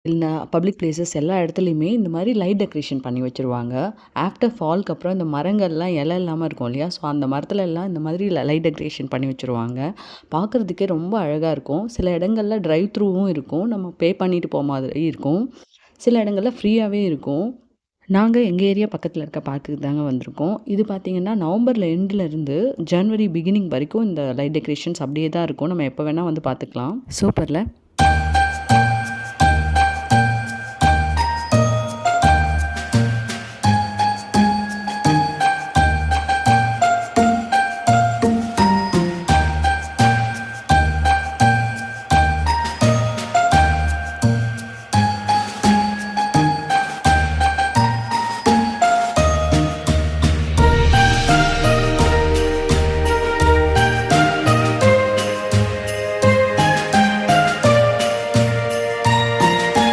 இல்ல public places எல்லா இடத்துலயுமே இந்த மாரி லைட் டெக்கரேஷன் பண்ணி வச்சுருவாங்க. ஆஃப்டர் ஃபால்க்கு அப்புறம் இந்த மரங்கள்லாம் இலை இல்லாம இருக்கும் இல்லையா? ஸோ அந்த மரத்துல எல்லாம் இந்த மாதிரி லைட் டெக்கரேஷன் பண்ணி வச்சுருவாங்க. பார்க்கறதுக்கே ரொம்ப அழகா இருக்கும். சில இடங்கள்ல டிரைவ் த்ரூவும் இருக்கும். நம்ம பே பண்ணிட்டு மாதிரி இருக்கும். சில இடங்கள்ல ஃப்ரீயாவே இருக்கும். நாங்க எங்க ஏரியா பக்கத்துல இருக்க பார்க்குக்கு தாங்க வந்திருக்கோம். இது பார்த்தீங்கன்னா, நவம்பர்ல எண்ட்ல இருந்து ஜனவரி பிகினிங் வரைக்கும் இந்த லைட் டெக்கரேஷன்ஸ் அப்படியே தான் இருக்கும். நம்ம எப்ப வேணா வந்து பார்த்துக்கலாம். சூப்பர்ல!